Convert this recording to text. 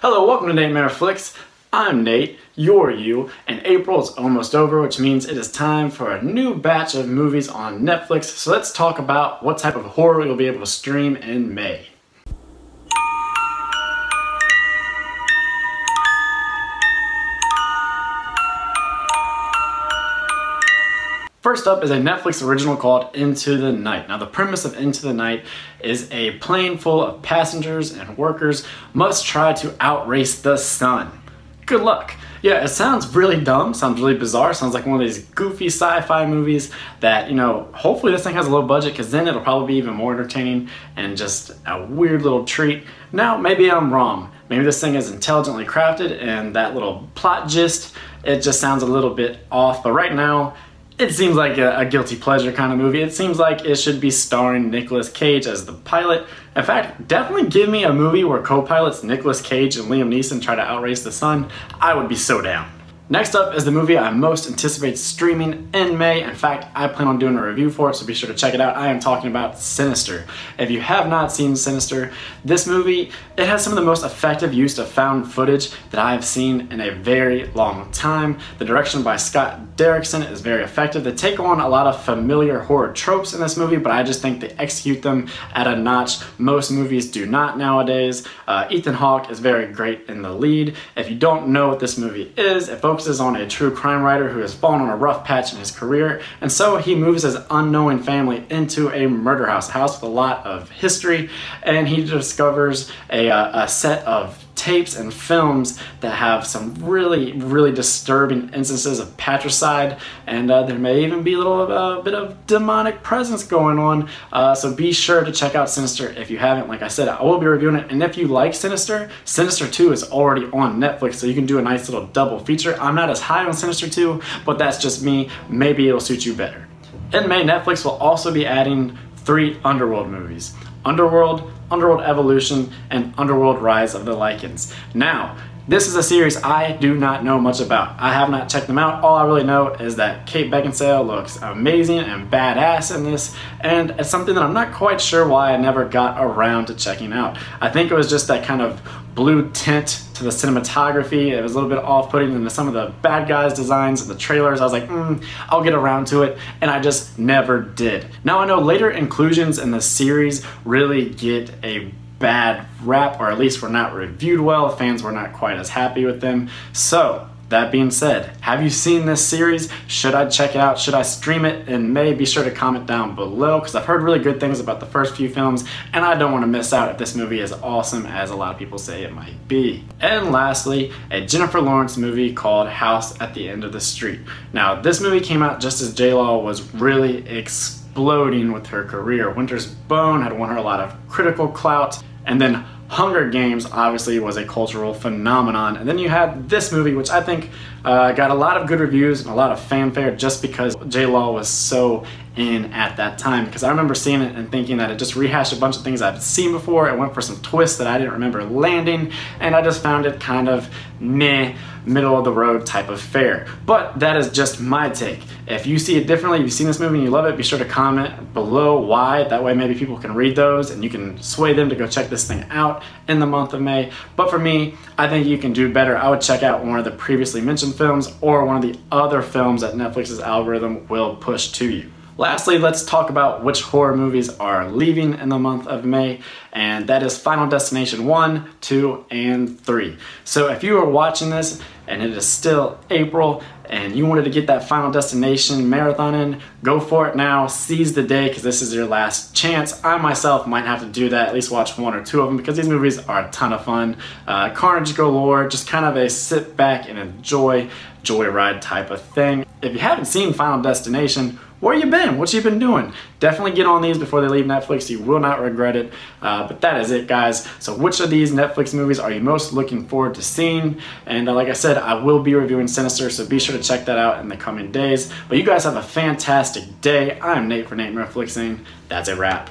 Hello, welcome to Nate Flicks. I'm Nate, you're you, and April is almost over, which means it is time for a new batch of movies on Netflix. So let's talk about what type of horror you'll be able to stream in May. First up is a Netflix original called Into the Night. Now the premise of Into the Night is a plane full of passengers and workers must try to outrace the sun. Good luck. Yeah, it sounds really dumb, sounds really bizarre, sounds like one of these goofy sci-fi movies that, hopefully this thing has a low budget because then it'll probably be even more entertaining and just a weird little treat. Now, maybe I'm wrong. Maybe this thing is intelligently crafted and that little plot gist, it just sounds a little bit off, but right now, it seems like a guilty pleasure kind of movie. It seems like it should be starring Nicolas Cage as the pilot. In fact, definitely give me a movie where co-pilots Nicolas Cage and Liam Neeson try to outrace the sun. I would be so down. Next up is the movie I most anticipate streaming in May. In fact, I plan on doing a review for it, so be sure to check it out. I am talking about Sinister. If you have not seen Sinister, this movie, it has some of the most effective use of found footage that I have seen in a very long time. The direction by Scott Derrickson is very effective. They take on a lot of familiar horror tropes in this movie, but I just think they execute them at a notch most movies do not nowadays. Ethan Hawke is very great in the lead. If you don't know what this movie is, it focuses on a true crime writer who has fallen on a rough patch in his career, and so he moves his unknowing family into a murder house, a house with a lot of history, and he discovers a set of tapes and films that have some really disturbing instances of patricide, and there may even be a bit of demonic presence going on, so be sure to check out Sinister if you haven't. Like I said, I will be reviewing it, and if you like Sinister, Sinister 2 is already on Netflix, so you can do a nice little double feature. I'm not as high on Sinister 2, but that's just me. Maybe it'll suit you better. In May, Netflix will also be adding 3 Underworld movies. Underworld, Underworld Evolution, and Underworld Rise of the Lycans. Now, this is a series I do not know much about. I have not checked them out. All I really know is that Kate Beckinsale looks amazing and badass in this, and it's something that I'm not quite sure why I never got around to checking out. I think it was just that kind of blue tint to the cinematography. It was a little bit off-putting into some of the bad guys' designs in the trailers. I was like, I'll get around to it, and I just never did. Now I know later inclusions in the series really get a bad rap, or at least were not reviewed well. Fans were not quite as happy with them. So that being said, have you seen this series? Should I check it out? Should I stream it in May? Be sure to comment down below, because I've heard really good things about the first few films, and I don't want to miss out if this movie is awesome as a lot of people say it might be. And lastly, a Jennifer Lawrence movie called House at the End of the Street. Now, this movie came out just as J-Law was really exploding with her career. Winter's Bone had won her a lot of critical clout, and then Hunger Games obviously was a cultural phenomenon, and then you had this movie, which I think got a lot of good reviews and a lot of fanfare just because J-Law was so in at that time. Because I remember seeing it and thinking that it just rehashed a bunch of things I've seen before. It went for some twists that I didn't remember landing, and I just found it kind of meh, middle of the road type of fare. But that is just my take. If you see it differently, you've seen this movie and you love it, be sure to comment below why. That way maybe people can read those and you can sway them to go check this thing out in the month of May. But for me, I think you can do better. I would check out one of the previously mentioned films or one of the other films that Netflix's algorithm will push to you. Lastly, let's talk about which horror movies are leaving in the month of May, and that is Final Destination 1, 2, and 3. So if you are watching this and it is still April and you wanted to get that Final Destination marathon in, go for it now, seize the day, because this is your last chance. I myself might have to do that, at least watch 1 or 2 of them, because these movies are a ton of fun. Carnage galore, just kind of a sit back and enjoy joyride type of thing. If you haven't seen Final Destination, where you been? What you been doing? Definitely get on these before they leave Netflix. You will not regret it. But that is it, guys. So which of these Netflix movies are you most looking forward to seeing? And like I said, I will be reviewing Sinister, so be sure to check that out in the coming days. But you guys have a fantastic day. I'm Nate for Nate Flicksing. That's a wrap.